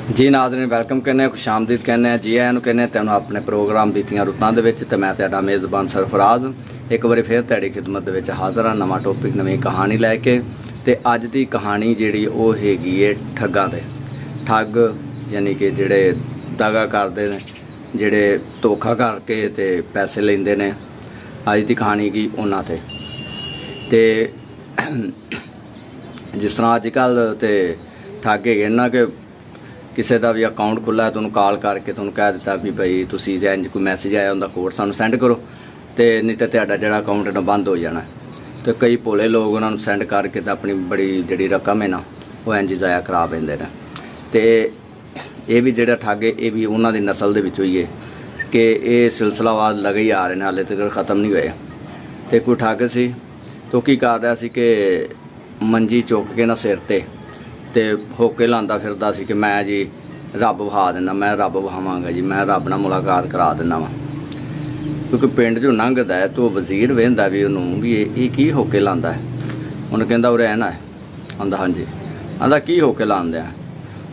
जी नाज़रीन वैलकम कहने खुशामदीद कहने जी आया कहने तेन अपने प्रोग्राम बीतियां रुतां दे विच ते मैं तुहाडा मेज़बान सरफराज एक बार फिर तुहाडी खिदमत दे विच हाज़र हाँ नवां टॉपिक नवीं कहानी लैके। ते अज दी कहानी जिहड़ी ओह हैगी है ठग्गां ते ठग यानी कि जिहड़े दगा करदे ने जिहड़े धोखा करके ते पैसे लैंदे ने। अज दी कहानी की उन्हां ते जिस तरह अजकल ते ठग हैगे ना कि किसी का भी अकाउंट खुला है तो उन्होंने कॉल करके तुहानूं कह दिता भी भाई तुसीं इंज कोई मैसेज आया उनका कोड सानूं सेंड करो तो नहीं तो तुहाडा जिहड़ा अकाउंट है ना बंद हो जाना। तो कई भोले लोग उन्होंने सेंड करके तो अपनी बड़ी जिहड़ी रकम है ना वो इंज ज़ाया करा देंदे ने। तो ये भी जिहड़ा ठग है ये भी उन्हां दी नस्ल दे विचों ही है कि ये सिलसिलावार लगे ही आ रहे हैं, हाले तक ख़त्म नहीं होए। तो कोई ठग सी तो की कर रहा सी कि मंजी चुक के ना सिर ते होके लांदा फिरदा सी कि मैं जी रब वहा दिना, मैं रब वहावांगा जी, मैं रब नाल मुलाकात करा दिना वा। क्योंकि पिंड चों लंघदा है तो वजीर वेंदा भी उन्होंने भी ये की होके लांदा है। उन्हें कहंदा उरे रहना है, आंदा हाँ जी, आंदा की होके लांदे है।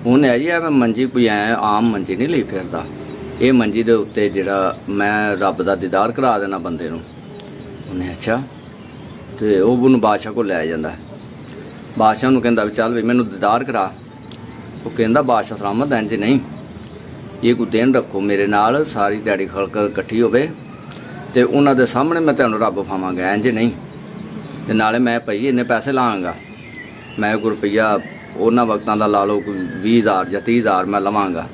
उन्हें है जी मैं मंजी कोई आम मंजी नहीं ली फिरदा, ये मंजी दे उत्ते जिहड़ा मैं रब दा दीदार करा देना बंदे नूं। उन्हें अच्छा तो वह उन्होंने बादशाह को लै जांदा है। बादशाह नूं कहंदा भी चल भी मैनूं दीदार करा। वो कहंदा बादशाह सलामत इंज नहीं, ये कोई दिन रखो मेरे नाल सारी दिहाड़ी खलक इकट्ठी होवे ते उन्हां दे सामने मैं तुहानूं रब विखावांगा, इंज नहीं। ते नाले मैं भई इन्ने पैसे लांगा, मैं कोई रुपया उन्हां वक्तां दा ला लो कोई 20,000 या 30,000 मैं लवांगा।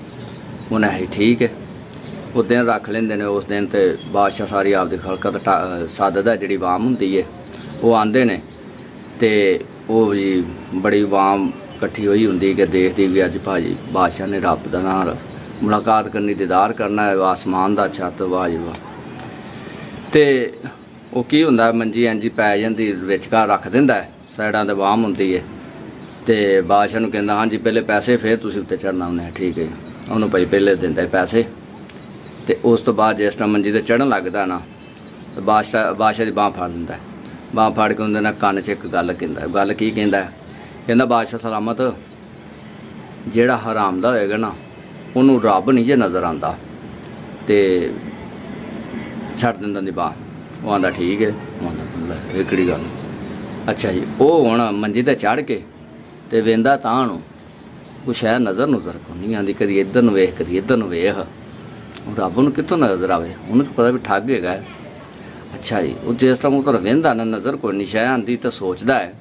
उन्हें है ठीक है, वो दिन रख लेंदे ने। उस दिन ते बादशाह सारी आपदी खलकत सददा जिहड़ी वाम हुंदी है वो आंदे ने ते वो जी बड़ी वाम इकट्ठी हुई होंगी कि देखती भी अज भाजी बादशाह ने रब दा नाल मुलाकात करनी, दीदार करना है, आसमान का छत वाह जी वाह। तो वह की होंदा मंजी इंज पै जाती विचकार रख दिंदा है, साइडां ते वाम होंदी है। तो बादशाह नूं कहंदा हाँ जी पहले पैसे फिर तुसीं उत्ते चढ़ना। उन्हें ठीक है, उन्होंने भाई पहले दिंदा पैसे। तो उस तो बाद जिस तरह मंजी ते चढ़न लगदा ना तो बादशाह की बांह फड़ लैंदा है। बांह फड़ के उन्हें कन्न च एक गल कहंदा, गल की कहंदा है, कहंदा बादशाह सलामत जिहड़ा हराम दा होएगा ना उन्होंने रब नहीं जे नज़र आंदा तो छड्ड दिंदा दी बांह। वो आंदा ठीक है, आंदा एकड़ी गल अच्छा जी। वो हुण मंजी ते चढ़ के ते वेंदा तां नूं कोई शैद नज़र को नहीं आंदी, कदी इधर नूं वेख कदी इधर नूं वेख। रब नूं कित्थों नज़र आवे, उन्हें पता भी ठग हैगा। अच्छा जी, वो जिस तरह उधर वेंदा ना नज़र कोई नहीं शै आंदी तो सोचदा है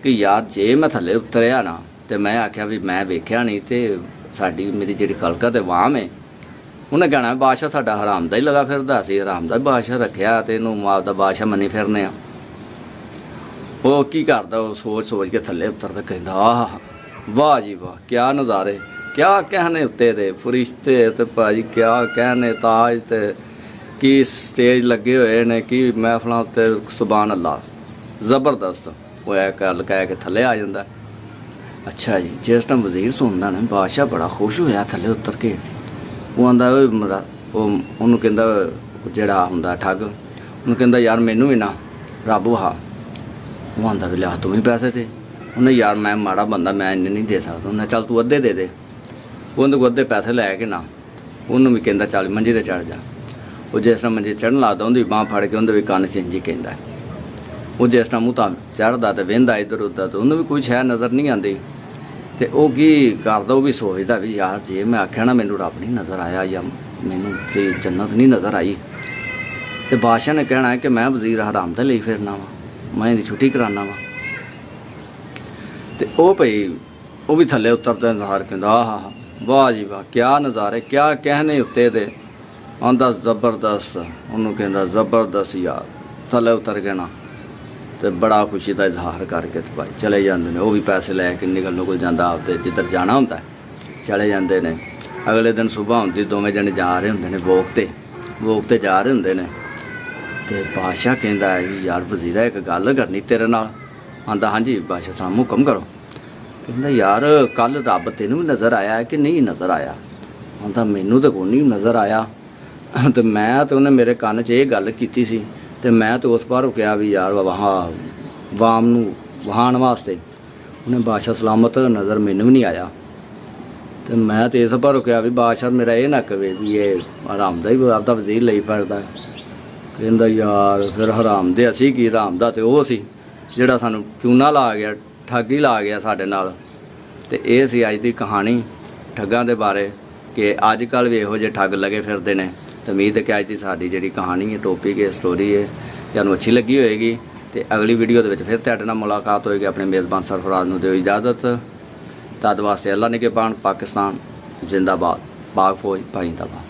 कि यार जे मैं थल्ले उतरिया ना तो मैं आख्या भी मैं वेख्या नहीं तो साडी मेरी जिहड़ी खलकत है वाम है। उन्हें कहना बादशाह साडा हराम दा ही लगा फिरदा सी, हराम दा बादशाह रखिया तो इनू आपदा बादशाह मनी फिरने आ। वो की करदा वो सोच के थल्ले उतरदा कहंदा आह वाह जी वाह क्या नज़ारे, क्या कहने उत्ते दे फरिश्ते ते भाजी, क्या कहने ताज ते की स्टेज लगे हुए ने, की महफलों उत्ते सुभान अल्लाह ज़बरदस्त। वो गल कह के थल्ले आ जाता। अच्छा जी, जिस टाइम वजीर सुनता ना बादशाह बड़ा खुश होया थल्ले उतर के। वो आंदा उन्होंने कहंदा जिहड़ा हुंदा ठग उन्होंने कहंदा यार मैनू भी ना रब वहा। वो आंदा भी लिया तू भी पैसे थे। उन्हें यार मैं माड़ा बंदा मैं इन्ने नहीं दे सकदा। उन्हें चल तू अद्धे दे दे। उन्हें अद्धे पैसे लैके ना उन्होंने भी कहंदा चल मंजी ते चढ़ जा। वो जिस तरह मंजी चढ़न लगदा उन्दी बांह फड़ के उन्हें भी कन्न च इंज कहंदा। वो जिस टाइम मुँह चढ़दा तो वेंदा इधर उधर तो उन्हें भी कोई शै नज़र नहीं आती। तो वह की करदा वो भी सोचदा भी यार जे मैं आख्या ना मैनू रब नहीं नज़र आया या मैनू ते जन्नत नहीं नज़र आई तो बादशाह ने कहना है कि मैं वजीर हराम दा लेई फिरना वा, मैं इहदी छुट्टी कराना वा। तो वह भाई वो भी थल्ले उतरदा नज़ार कहंदा आह वाह जी वाह क्या नज़ारे, क्या कहने उत्ते दे। आंदा ज़बरदस्त। उन्होंने कहंदा ज़बरदस्त यार। थल्ले उतर के ना तो बड़ा खुशी का इजहार करके तो भाई चले जाते हैं। वो भी पैसे लैके निकल नुकल जाता आपते जिधर जाना होंदा चले जाते हैं। अगले दिन सुबह होंदी दोवें जने जा रहे होंदे ने वोक ते जा रहे होंदे ने। तो बादशाह कहंदा है यार वजीरा एक गल करनी तेरे नाल। आंदा हाँ जी बादशाह साहब हुक्म करो। कहंदा यार कल रब तेनू भी नज़र आया है कि नहीं नज़र आया। आंदा मैनू तो कोई नहीं नज़र आया। तो मैं तो उन्हें मेरे कन्न च ये गल कीती सी तो मैं तो उस बार कहा भी यार वहाँ वाम नूं वहाण वास्ते। उन्हें बादशाह सलामत नज़र मैनू भी नहीं आया। ਤੇ ਮੈਂ ਤੇ ਇਸ ਭਰੋ ਕਿਹਾ ਵੀ ਬਾਦਸ਼ਾਹ ਮੇਰਾ ਇਹ ਨਾ ਕਵੇ ਵੀ ਇਹ ਹਰਾਮ ਦਾ ਹੀ ਆਪਦਾ ਵਜ਼ੀਰ ਲਈ ਫਿਰਦਾ। ਕਹਿੰਦਾ ਯਾਰ ਫਿਰ ਹਰਾਮ ਦੇ ਅਸੀਂ ਕੀ, ਹਰਾਮ ਦਾ ਤੇ ਉਹ ਸੀ ਜਿਹੜਾ ਸਾਨੂੰ ਚੂਨਾ ਲਾ ਗਿਆ, ਠੱਗੀ ਲਾ ਗਿਆ ਸਾਡੇ ਨਾਲ। ਤੇ ਇਹ ਸੀ ਅੱਜ ਦੀ ਕਹਾਣੀ ਠੱਗਾਂ ਦੇ ਬਾਰੇ, ਕਿ ਅੱਜ ਕੱਲ੍ਹ ਵੀ ਇਹੋ ਜਿਹੇ ਠੱਗ ਲੱਗੇ ਫਿਰਦੇ ਨੇ। ਤੇ ਉਮੀਦ ਹੈ ਕਿ ਅੱਜ ਦੀ ਸਾਡੀ ਜਿਹੜੀ ਕਹਾਣੀ ਹੈ, ਟੋਪਿਕ ਹੈ, ਸਟੋਰੀ ਹੈ, ਤੁਹਾਨੂੰ ਅੱਛੀ ਲੱਗੀ ਹੋਏਗੀ। ਤੇ ਅਗਲੀ ਵੀਡੀਓ ਦੇ ਵਿੱਚ ਫਿਰ ਤੁਹਾਡੇ ਨਾਲ ਮੁਲਾਕਾਤ ਹੋਏਗੀ। ਆਪਣੇ ਮੇਜ਼ਬਾਨ ਸਰਫਰਾਜ਼ ਨੂੰ ਦਿਓ ਇਜਾਜ਼ਤ। ਤਦ ਵਾਸਤੇ ਅੱਲਾ ਨਿਗਹਿਬਾਨ। ਪਾਕਿਸਤਾਨ ਜ਼ਿੰਦਾਬਾਦ। ਪਾਕ ਫੌਜ ਭਾਈਂਦਾਬਾਦ।